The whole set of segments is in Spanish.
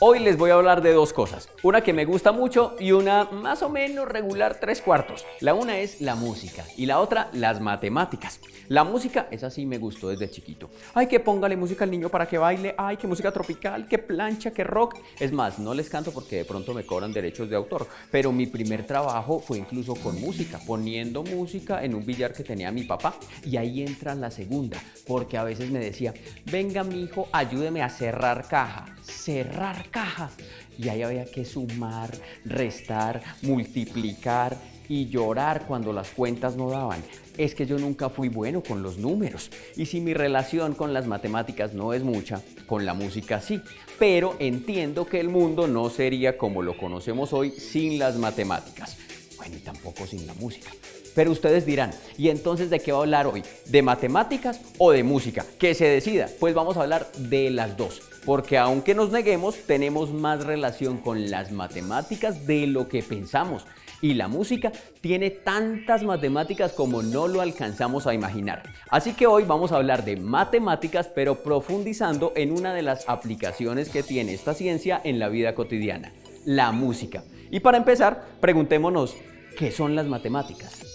Hoy les voy a hablar de dos cosas, una que me gusta mucho y una más o menos regular 3/4. La una es la música y la otra las matemáticas. La música, esa sí me gustó desde chiquito. Ay, que póngale música al niño para que baile, ay, que música tropical, que plancha, que rock. Es más, no les canto porque de pronto me cobran derechos de autor, pero mi primer trabajo fue incluso con música, poniendo música en un billar que tenía mi papá. Y ahí entra la segunda, porque a veces me decía, venga mi hijo, ayúdeme a cerrar caja. Cerrar caja. Y ahí había que sumar, restar, multiplicar y llorar cuando las cuentas no daban. Es que yo nunca fui bueno con los números. Y si mi relación con las matemáticas no es mucha, con la música sí. Pero entiendo que el mundo no sería como lo conocemos hoy sin las matemáticas. Bueno, y tampoco sin la música. Pero ustedes dirán, ¿y entonces de qué va a hablar hoy? ¿De matemáticas o de música? Que se decida. Pues vamos a hablar de las dos. Porque aunque nos neguemos, tenemos más relación con las matemáticas de lo que pensamos. Y la música tiene tantas matemáticas como no lo alcanzamos a imaginar. Así que hoy vamos a hablar de matemáticas, pero profundizando en una de las aplicaciones que tiene esta ciencia en la vida cotidiana, la música. Y para empezar, preguntémonos, ¿qué son las matemáticas?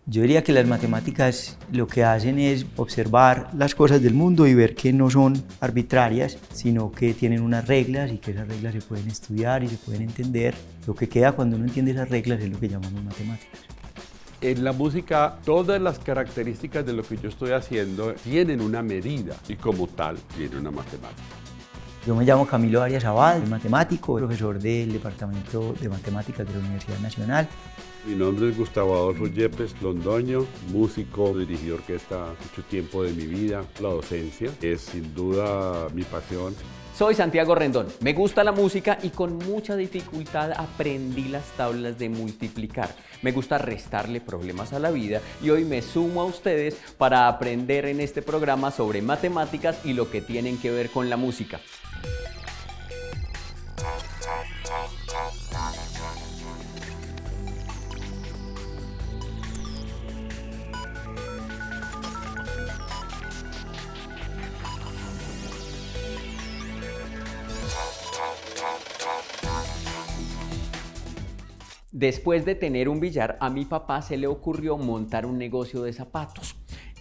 Yo diría que las matemáticas lo que hacen es observar las cosas del mundo y ver que no son arbitrarias, sino que tienen unas reglas y que esas reglas se pueden estudiar y se pueden entender. Lo que queda cuando uno entiende esas reglas es lo que llamamos matemáticas. En la música, todas las características de lo que yo estoy haciendo tienen una medida y como tal tiene una matemática. Yo me llamo Camilo Arias Abad, soy matemático, profesor del Departamento de Matemáticas de la Universidad Nacional. Mi nombre es Gustavo Adolfo Yepes Londoño, músico, dirigí orquesta mucho tiempo de mi vida. La docencia es sin duda mi pasión. Soy Santiago Rendón, me gusta la música y con mucha dificultad aprendí las tablas de multiplicar. Me gusta restarle problemas a la vida y hoy me sumo a ustedes para aprender en este programa sobre matemáticas y lo que tienen que ver con la música. Después de tener un billar, a mi papá se le ocurrió montar un negocio de zapatos.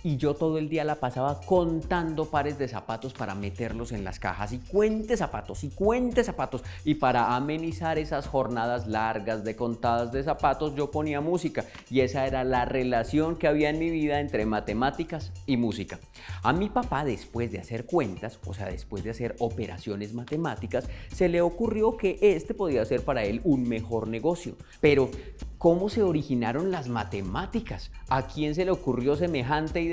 Y yo todo el día la pasaba contando pares de zapatos para meterlos en las cajas y cuente zapatos y cuente zapatos. Y para amenizar esas jornadas largas de contadas de zapatos yo ponía música y esa era la relación que había en mi vida entre matemáticas y música. A mi papá, después de hacer cuentas, o sea después de hacer operaciones matemáticas, se le ocurrió que este podía ser para él un mejor negocio. Pero ¿cómo se originaron las matemáticas? ¿A quién se le ocurrió semejante idea?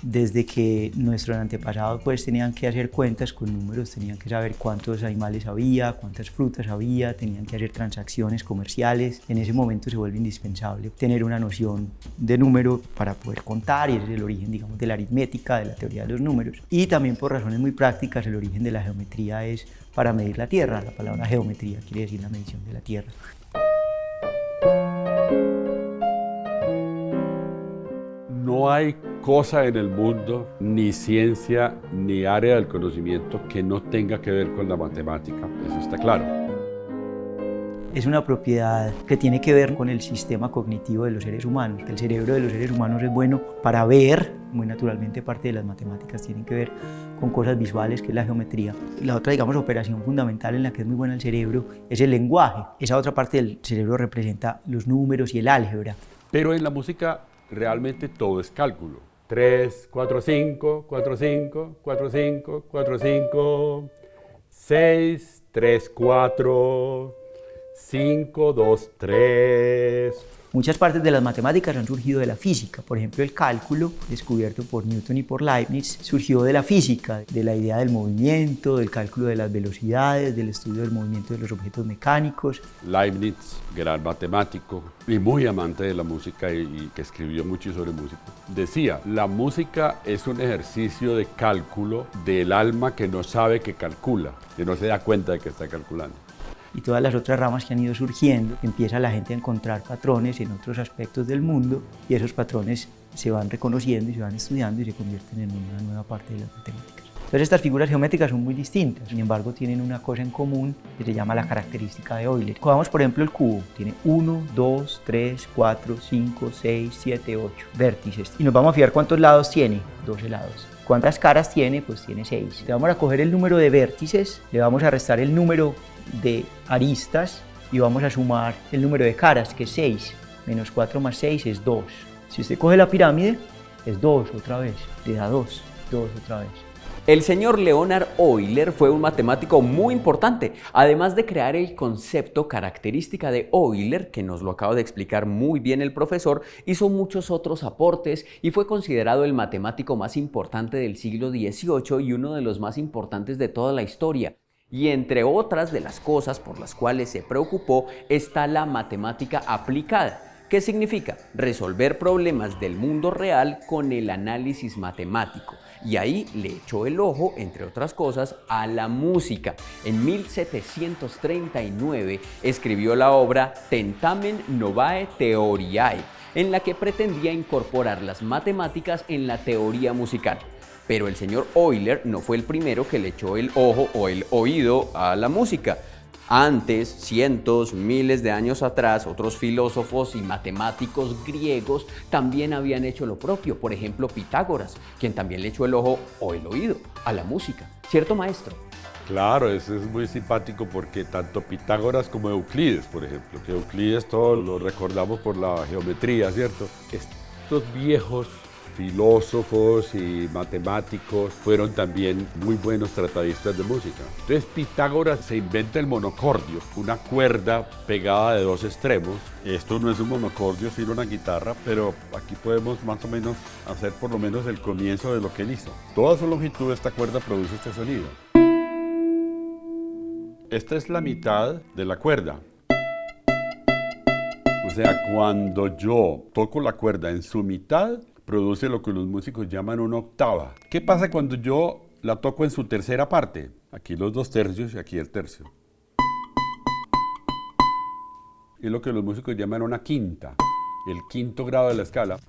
Desde que nuestros antepasados pues tenían que hacer cuentas con números, tenían que saber cuántos animales había, cuántas frutas había, tenían que hacer transacciones comerciales. En ese momento se vuelve indispensable tener una noción de número para poder contar y ese es el origen, digamos, de la aritmética, de la teoría de los números. Y también por razones muy prácticas el origen de la geometría es para medir la tierra. La palabra geometría quiere decir la medición de la tierra. No hay cosa en el mundo, ni ciencia, ni área del conocimiento que no tenga que ver con la matemática, eso está claro. Es una propiedad que tiene que ver con el sistema cognitivo de los seres humanos. El cerebro de los seres humanos es bueno para ver, muy naturalmente parte de las matemáticas tienen que ver con cosas visuales, que es la geometría. La otra, digamos, operación fundamental en la que es muy buena el cerebro es el lenguaje. Esa otra parte del cerebro representa los números y el álgebra. Pero en la música realmente todo es cálculo. 3, 4, 5, 4, 5, 4, 5, 4, 5, 6, 3, 4, 5, 2, 3. Muchas partes de las matemáticas han surgido de la física. Por ejemplo, el cálculo, descubierto por Newton y por Leibniz, surgió de la física, de la idea del movimiento, del cálculo de las velocidades, del estudio del movimiento de los objetos mecánicos. Leibniz, gran matemático y muy amante de la música y que escribió mucho sobre música, decía, la música es un ejercicio de cálculo del alma que no sabe que calcula, que no se da cuenta de que está calculando. Y todas las otras ramas que han ido surgiendo, empieza la gente a encontrar patrones en otros aspectos del mundo y esos patrones se van reconociendo y se van estudiando y se convierten en una nueva parte de las matemáticas. Entonces estas figuras geométricas son muy distintas, sin embargo tienen una cosa en común que se llama la característica de Euler. Cogamos por ejemplo el cubo, tiene 1, 2, 3, 4, 5, 6, 7, 8 vértices y nos vamos a fijar cuántos lados tiene, 12 lados. ¿Cuántas caras tiene? Pues tiene 6. Le vamos a coger el número de vértices, le vamos a restar el número de aristas y vamos a sumar el número de caras, que es 6. Menos 4 más 6 es 2. Si usted coge la pirámide, es 2 otra vez, le da 2 otra vez. El señor Leonhard Euler fue un matemático muy importante, además de crear el concepto característica de Euler, que nos lo acaba de explicar muy bien el profesor, hizo muchos otros aportes y fue considerado el matemático más importante del siglo XVIII y uno de los más importantes de toda la historia. Y entre otras de las cosas por las cuales se preocupó está la matemática aplicada. ¿Qué significa? Resolver problemas del mundo real con el análisis matemático. Y ahí le echó el ojo, entre otras cosas, a la música. En 1739 escribió la obra Tentamen Novae Theoriae, en la que pretendía incorporar las matemáticas en la teoría musical. Pero el señor Euler no fue el primero que le echó el ojo o el oído a la música. Antes, cientos, miles de años atrás, otros filósofos y matemáticos griegos también habían hecho lo propio. Por ejemplo, Pitágoras, quien también le echó el ojo o el oído a la música. ¿Cierto, maestro? Claro, eso es muy simpático porque tanto Pitágoras como Euclides, por ejemplo, que Euclides todos lo recordamos por la geometría, ¿cierto? Estos viejos filósofos y matemáticos fueron también muy buenos tratadistas de música. Entonces Pitágoras se inventa el monocordio, una cuerda pegada de dos extremos. Esto no es un monocordio, sino una guitarra, pero aquí podemos más o menos hacer por lo menos el comienzo de lo que él hizo. Toda su longitud de esta cuerda produce este sonido. Esta es la mitad de la cuerda. O sea, cuando yo toco la cuerda en su mitad, produce lo que los músicos llaman una octava. ¿Qué pasa cuando yo la toco en su tercera parte? Aquí los 2/3 y aquí el tercio. Es lo que los músicos llaman una quinta, el quinto grado de la escala.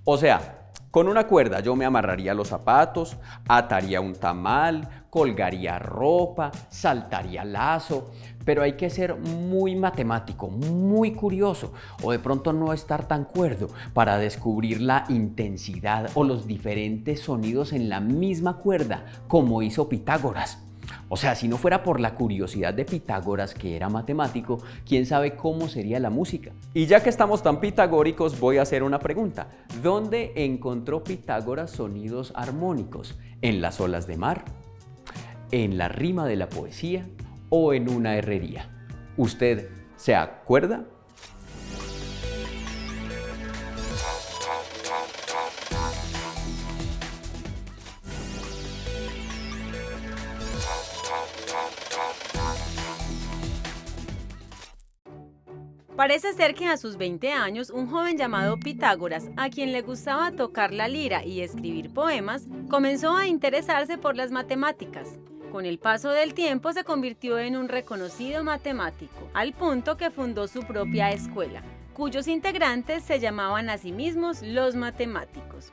O sea, con una cuerda yo me amarraría los zapatos, ataría un tamal, colgaría ropa, saltaría lazo, pero hay que ser muy matemático, muy curioso, o de pronto no estar tan cuerdo para descubrir la intensidad o los diferentes sonidos en la misma cuerda, como hizo Pitágoras. O sea, si no fuera por la curiosidad de Pitágoras, que era matemático, quién sabe cómo sería la música. Y ya que estamos tan pitagóricos, voy a hacer una pregunta. ¿Dónde encontró Pitágoras sonidos armónicos? ¿En las olas de mar? ¿En la rima de la poesía? ¿O en una herrería? ¿Usted se acuerda? Parece ser que a sus 20 años, un joven llamado Pitágoras, a quien le gustaba tocar la lira y escribir poemas, comenzó a interesarse por las matemáticas. Con el paso del tiempo se convirtió en un reconocido matemático, al punto que fundó su propia escuela, cuyos integrantes se llamaban a sí mismos los matemáticos.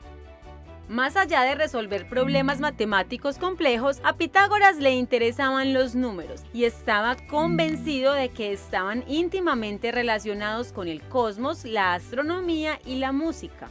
Más allá de resolver problemas matemáticos complejos, a Pitágoras le interesaban los números y estaba convencido de que estaban íntimamente relacionados con el cosmos, la astronomía y la música.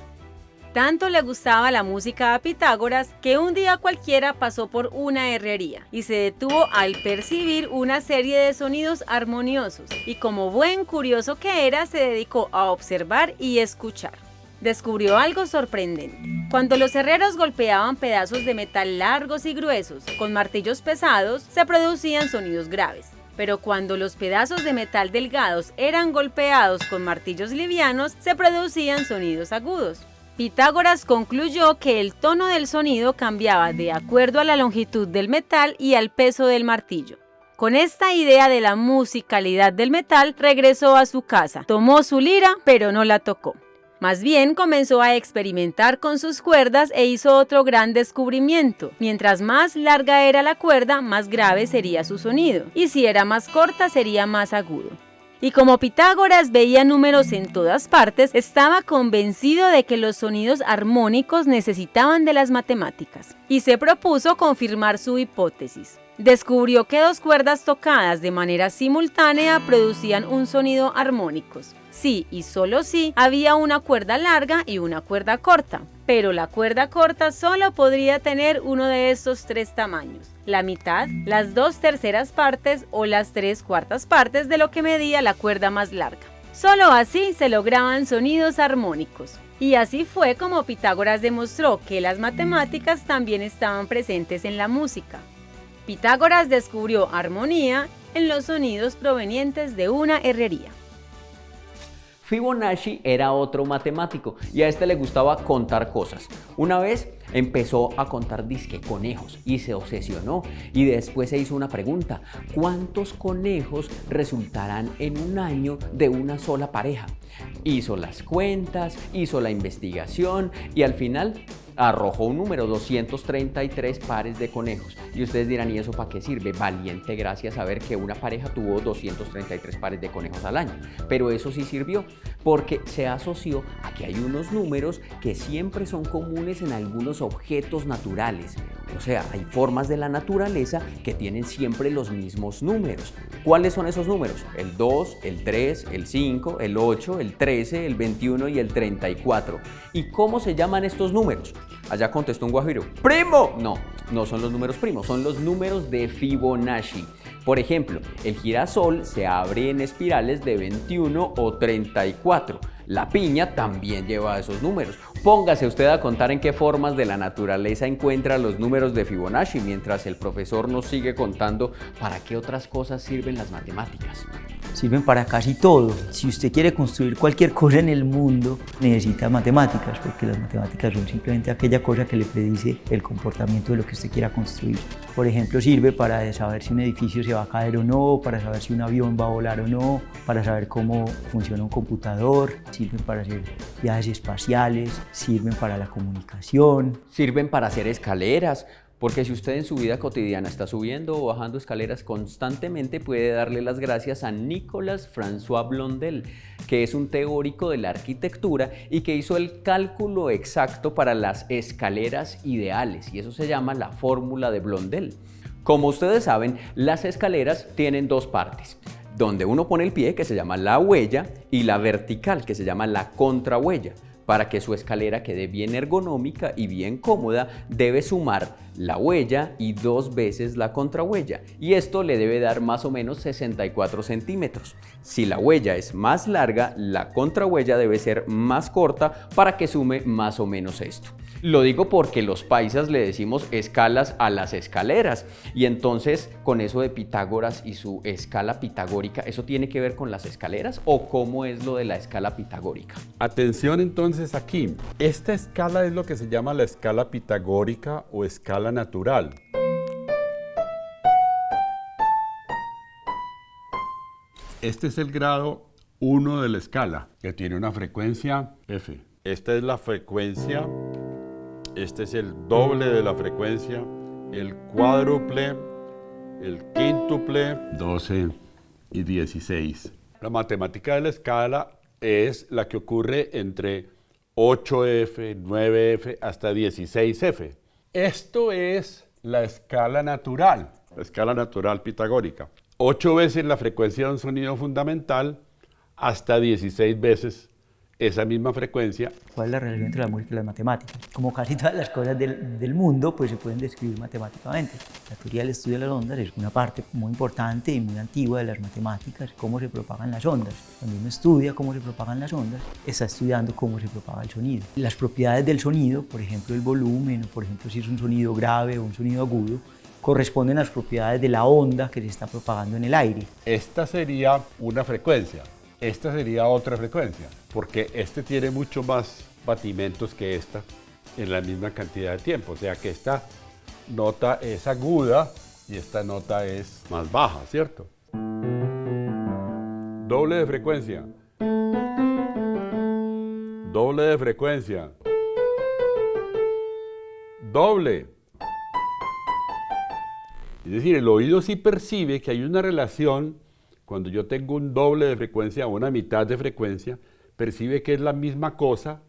Tanto le gustaba la música a Pitágoras que un día cualquiera pasó por una herrería y se detuvo al percibir una serie de sonidos armoniosos y, como buen curioso que era, se dedicó a observar y escuchar. Descubrió algo sorprendente. Cuando los herreros golpeaban pedazos de metal largos y gruesos con martillos pesados, se producían sonidos graves. Pero cuando los pedazos de metal delgados eran golpeados con martillos livianos, se producían sonidos agudos. Pitágoras concluyó que el tono del sonido cambiaba de acuerdo a la longitud del metal y al peso del martillo. Con esta idea de la musicalidad del metal, regresó a su casa, tomó su lira, pero no la tocó. Más bien comenzó a experimentar con sus cuerdas e hizo otro gran descubrimiento. Mientras más larga era la cuerda, más grave sería su sonido, y si era más corta, sería más agudo. Y como Pitágoras veía números en todas partes, estaba convencido de que los sonidos armónicos necesitaban de las matemáticas. Y se propuso confirmar su hipótesis. Descubrió que dos cuerdas tocadas de manera simultánea producían un sonido armónicos. Sí, y solo sí, había una cuerda larga y una cuerda corta. Pero la cuerda corta solo podría tener uno de estos tres tamaños: la mitad, las 2/3 partes o las 3/4 partes de lo que medía la cuerda más larga. Solo así se lograban sonidos armónicos. Y así fue como Pitágoras demostró que las matemáticas también estaban presentes en la música. Pitágoras descubrió armonía en los sonidos provenientes de una herrería. Fibonacci era otro matemático y a este le gustaba contar cosas. Una vez empezó a contar disque conejos y se obsesionó, y después se hizo una pregunta: ¿cuántos conejos resultarán en un año de una sola pareja? Hizo las cuentas, hizo la investigación y al final arrojó un número: 233 pares de conejos. Y ustedes dirán, ¿y eso para qué sirve? Valiente gracia saber que una pareja tuvo 233 pares de conejos al año. Pero eso sí sirvió, porque se asoció a que hay unos números que siempre son comunes en algunos objetos naturales. O sea, hay formas de la naturaleza que tienen siempre los mismos números. ¿Cuáles son esos números? El 2, el 3, el 5, el 8, el 13, el 21 y el 34. ¿Y cómo se llaman estos números? Allá contestó un guajiro: ¡primo! No son los números primos, son los números de Fibonacci. Por ejemplo, el girasol se abre en espirales de 21 o 34. La piña también lleva esos números. Póngase usted a contar en qué formas de la naturaleza encuentra los números de Fibonacci mientras el profesor nos sigue contando para qué otras cosas sirven las matemáticas. Sirven para casi todo. Si usted quiere construir cualquier cosa en el mundo, necesita matemáticas, porque las matemáticas son simplemente aquella cosa que le predice el comportamiento de lo que usted quiera construir. Por ejemplo, sirve para saber si un edificio se va a caer o no, para saber si un avión va a volar o no, para saber cómo funciona un computador, sirven para hacer viajes espaciales, sirven para la comunicación. Sirven para hacer escaleras, porque si usted en su vida cotidiana está subiendo o bajando escaleras constantemente, puede darle las gracias a Nicolas François Blondel, que es un teórico de la arquitectura y que hizo el cálculo exacto para las escaleras ideales, y eso se llama la fórmula de Blondel. Como ustedes saben, las escaleras tienen dos partes: donde uno pone el pie, que se llama la huella, y la vertical, que se llama la contrahuella. Para que su escalera quede bien ergonómica y bien cómoda, debe sumar la huella y 2 veces la contrahuella, y esto le debe dar más o menos 64 centímetros. Si la huella es más larga, la contrahuella debe ser más corta para que sume más o menos esto. Lo digo porque los paisas le decimos escalas a las escaleras, y entonces con eso de Pitágoras y su escala pitagórica, ¿eso tiene que ver con las escaleras o cómo es lo de la escala pitagórica? Atención entonces aquí. Esta escala es lo que se llama la escala pitagórica o escala natural. Este es el grado 1 de la escala, que tiene una frecuencia F. Esta es la frecuencia, este es el doble de la frecuencia, el cuádruple, el quíntuple, 12 y 16. La matemática de la escala es la que ocurre entre 8F, 9F hasta 16F. Esto es la escala natural pitagórica. 8 veces la frecuencia de un sonido fundamental hasta 16 veces esa misma frecuencia. ¿Cuál es la relación entre la música y las matemáticas? Como casi todas las cosas del mundo, pues se pueden describir matemáticamente. La teoría del estudio de las ondas es una parte muy importante y muy antigua de las matemáticas, cómo se propagan las ondas. Cuando uno estudia cómo se propagan las ondas, está estudiando cómo se propaga el sonido. Las propiedades del sonido, por ejemplo el volumen, o por ejemplo si es un sonido grave o un sonido agudo, corresponden a las propiedades de la onda que se está propagando en el aire. Esta sería una frecuencia. Esta sería otra frecuencia, porque este tiene mucho más batimentos que esta en la misma cantidad de tiempo. O sea que esta nota es aguda y esta nota es más baja, ¿cierto? Doble de frecuencia. Doble de frecuencia. Doble. Es decir, el oído sí percibe que hay una relación cuando yo tengo un doble de frecuencia o una mitad de frecuencia, percibe que es la misma cosa,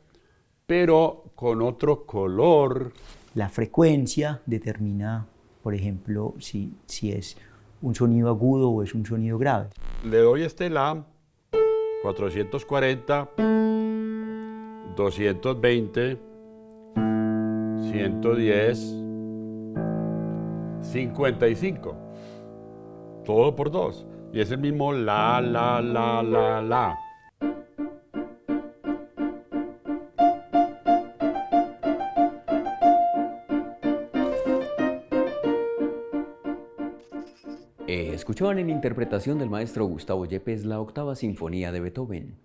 pero con otro color. La frecuencia determina, por ejemplo, si es un sonido agudo o es un sonido grave. Le doy este La, 440, 220, 110, 55. Todo por 2. Y es el mismo La, La, La, La, La. Escuchaban en interpretación del maestro Gustavo Yepes la octava sinfonía de Beethoven.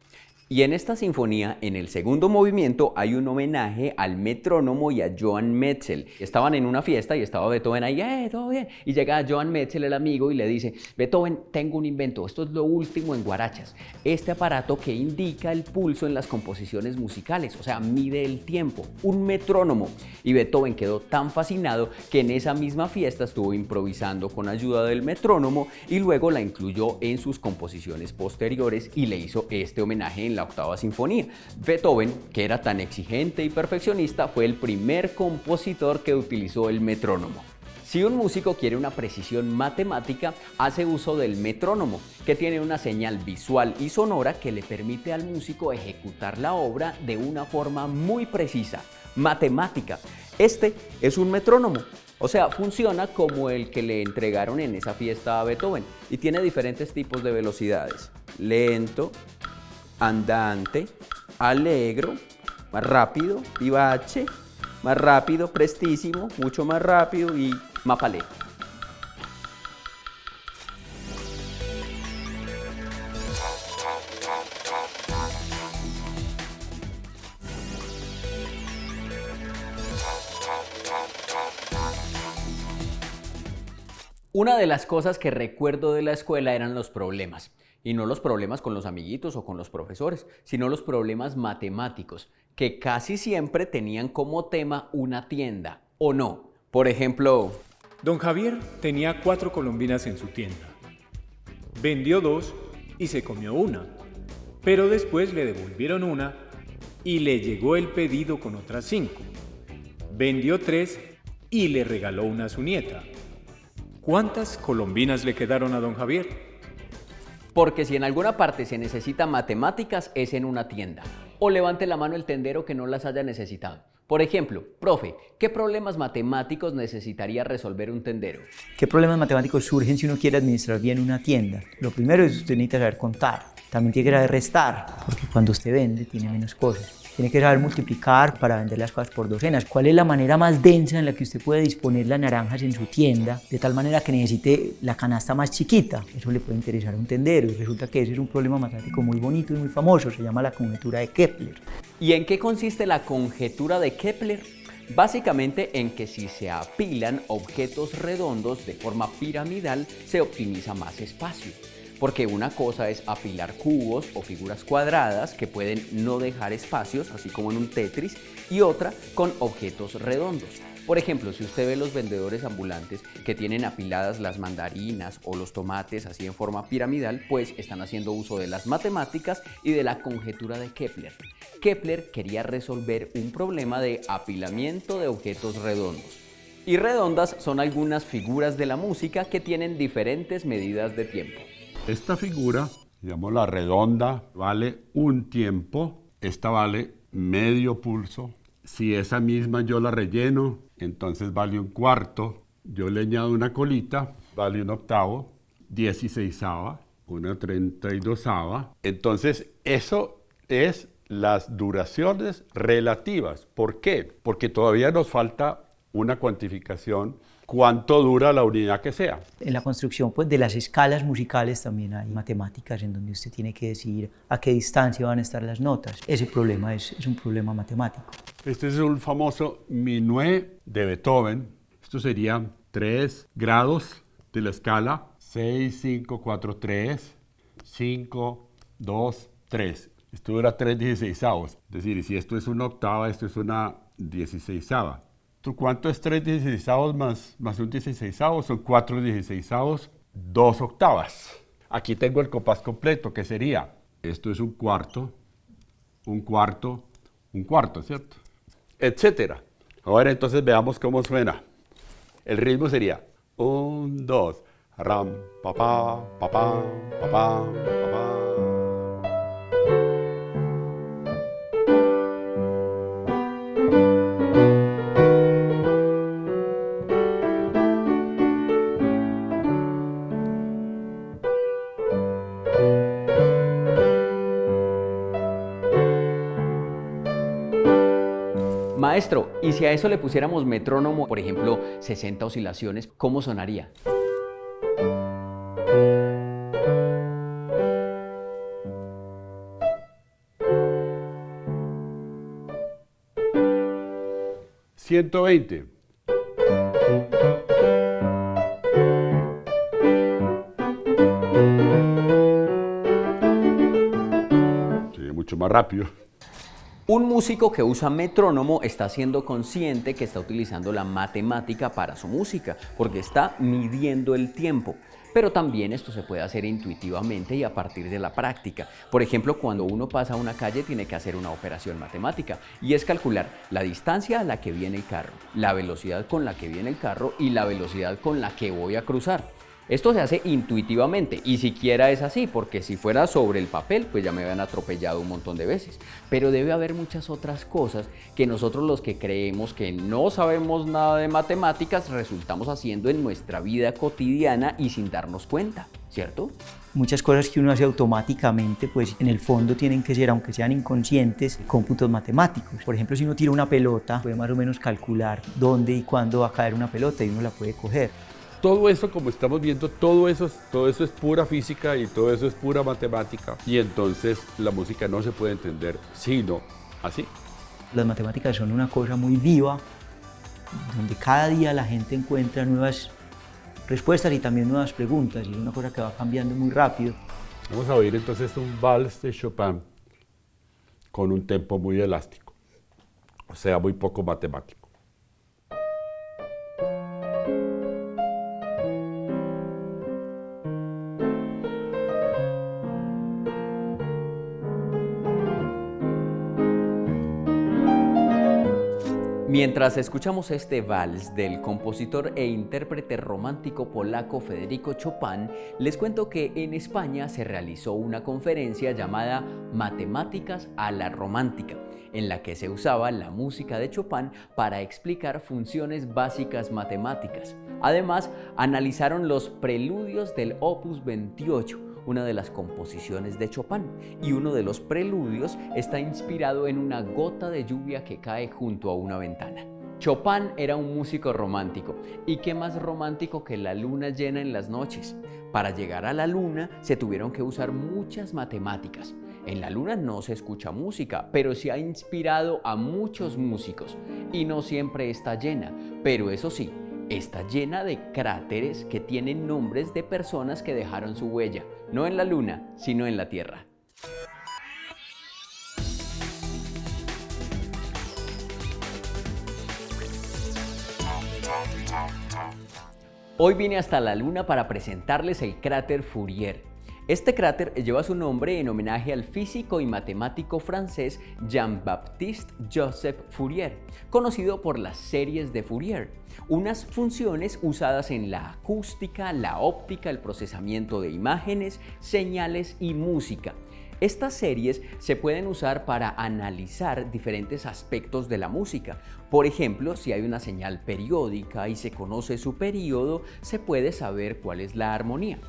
Y en esta sinfonía, en el segundo movimiento, hay un homenaje al metrónomo y a Johann Metzel. Estaban en una fiesta y estaba Beethoven ahí, todo bien. Y llega Johann Metzel, el amigo, y le dice, Beethoven, tengo un invento, esto es lo último en guarachas. Este aparato que indica el pulso en las composiciones musicales, o sea, mide el tiempo, un metrónomo. Y Beethoven quedó tan fascinado que en esa misma fiesta estuvo improvisando con ayuda del metrónomo y luego la incluyó en sus composiciones posteriores y le hizo este homenaje en la octava sinfonía. Beethoven, que era tan exigente y perfeccionista, fue el primer compositor que utilizó el metrónomo. Si un músico quiere una precisión matemática, hace uso del metrónomo, que tiene una señal visual y sonora que le permite al músico ejecutar la obra de una forma muy precisa, matemática. Este es un metrónomo. O sea, funciona como el que le entregaron en esa fiesta a Beethoven y tiene diferentes tipos de velocidades. Lento, andante, alegro, más rápido, vivace, más rápido, prestísimo, mucho más rápido y mapalé. Una de las cosas que recuerdo de la escuela eran los problemas. Y no los problemas con los amiguitos o con los profesores, sino los problemas matemáticos, que casi siempre tenían como tema una tienda, ¿o no? Por ejemplo, Don Javier tenía 4 colombinas en su tienda. Vendió 2 y se comió una, pero después le devolvieron una y le llegó el pedido con otras 5. Vendió 3 y le regaló una a su nieta. ¿Cuántas colombinas le quedaron a don Javier? porque si en alguna parte se necesita matemáticas es en una tienda. O levante la mano el tendero que no las haya necesitado. Por ejemplo, profe, ¿qué problemas matemáticos necesitaría resolver un tendero? ¿Qué problemas matemáticos surgen si uno quiere administrar bien una tienda? Lo primero es usted necesita saber contar. También tiene que saber restar, porque cuando usted vende tiene menos cosas. Tiene que saber multiplicar para vender las cosas por docenas. ¿Cuál es la manera más densa en la que usted puede disponer las naranjas en su tienda de tal manera que necesite la canasta más chiquita? Eso le puede interesar a un tendero y resulta que ese es un problema matemático muy bonito y muy famoso. Se llama la conjetura de Kepler. ¿Y en qué consiste la conjetura de Kepler? Básicamente en que si se apilan objetos redondos de forma piramidal se optimiza más espacio. Porque una cosa es apilar cubos o figuras cuadradas que pueden no dejar espacios, así como en un Tetris, y otra con objetos redondos. Por ejemplo, si usted ve los vendedores ambulantes que tienen apiladas las mandarinas o los tomates así en forma piramidal, pues están haciendo uso de las matemáticas y de la conjetura de Kepler. Kepler quería resolver un problema de apilamiento de objetos redondos. Y redondas son algunas figuras de la música que tienen diferentes medidas de tiempo. Esta figura, la redonda, vale un tiempo. Esta vale medio pulso. Si esa misma yo la relleno, entonces vale un cuarto. Yo le añado una colita, vale un octavo, 16ava, una 32ava. Entonces, eso es las duraciones relativas. ¿Por qué? Porque todavía nos falta una cuantificación. ¿Cuánto dura la unidad que sea? En la construcción pues, de las escalas musicales también hay matemáticas en donde usted tiene que decidir a qué distancia van a estar las notas. Ese problema es un problema matemático. Este es un famoso minué de Beethoven. Esto serían 3 grados de la escala. 6, 5, 4, 3, 5, 2, 3. Esto dura 3 16avos. Es decir, si esto es una octava, esto es una 16ava. ¿Cuánto es 3 16avos más un 16avo? Son 4 16avos, 2 octavas. Aquí tengo el compás completo, que sería, esto es un cuarto, un cuarto, un cuarto, ¿cierto? Etcétera. Ahora entonces veamos cómo suena. El ritmo sería 1, 2, ram, papá, papá, papá, papá. Maestro, y si a eso le pusiéramos metrónomo, por ejemplo, 60 oscilaciones, ¿cómo sonaría? ¿120? Sería mucho más rápido. Un músico que usa metrónomo está siendo consciente que está utilizando la matemática para su música, porque está midiendo el tiempo. Pero también esto se puede hacer intuitivamente y a partir de la práctica. Por ejemplo, cuando uno pasa a una calle tiene que hacer una operación matemática y es calcular la distancia a la que viene el carro, la velocidad con la que viene el carro y la velocidad con la que voy a cruzar. Esto se hace intuitivamente y siquiera es así, porque si fuera sobre el papel, pues ya me habían atropellado un montón de veces. Pero debe haber muchas otras cosas que nosotros los que creemos que no sabemos nada de matemáticas resultamos haciendo en nuestra vida cotidiana y sin darnos cuenta, ¿cierto? Muchas cosas que uno hace automáticamente, pues en el fondo tienen que ser, aunque sean inconscientes, cómputos matemáticos. Por ejemplo, si uno tira una pelota, puede más o menos calcular dónde y cuándo va a caer una pelota y uno la puede coger. Todo eso, como estamos viendo, todo eso es pura física y todo eso es pura matemática. Y entonces la música no se puede entender sino así. Las matemáticas son una cosa muy viva, donde cada día la gente encuentra nuevas respuestas y también nuevas preguntas, y es una cosa que va cambiando muy rápido. Vamos a oír entonces un vals de Chopin con un tempo muy elástico, o sea, muy poco matemático. Mientras escuchamos este vals del compositor e intérprete romántico polaco Federico Chopin, les cuento que en España se realizó una conferencia llamada Matemáticas a la Romántica, en la que se usaba la música de Chopin para explicar funciones básicas matemáticas. Además, analizaron los preludios del Opus 28, una de las composiciones de Chopin, y uno de los preludios está inspirado en una gota de lluvia que cae junto a una ventana. Chopin era un músico romántico, y qué más romántico que la luna llena en las noches. Para llegar a la luna se tuvieron que usar muchas matemáticas. En la luna no se escucha música, pero sí ha inspirado a muchos músicos, y no siempre está llena, pero eso sí, está llena de cráteres que tienen nombres de personas que dejaron su huella, no en la luna, sino en la Tierra. Hoy vine hasta la luna para presentarles el cráter Fourier. Este cráter lleva su nombre en homenaje al físico y matemático francés Jean-Baptiste Joseph Fourier, conocido por las series de Fourier, unas funciones usadas en la acústica, la óptica, el procesamiento de imágenes, señales y música. Estas series se pueden usar para analizar diferentes aspectos de la música. Por ejemplo, si hay una señal periódica y se conoce su período, se puede saber cuál es la armonía,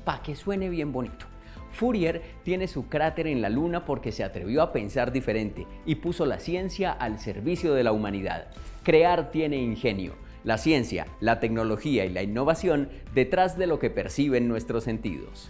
para que suene bien bonito. Fourier tiene su cráter en la luna porque se atrevió a pensar diferente y puso la ciencia al servicio de la humanidad. Crear tiene ingenio. La ciencia, la tecnología y la innovación detrás de lo que perciben nuestros sentidos.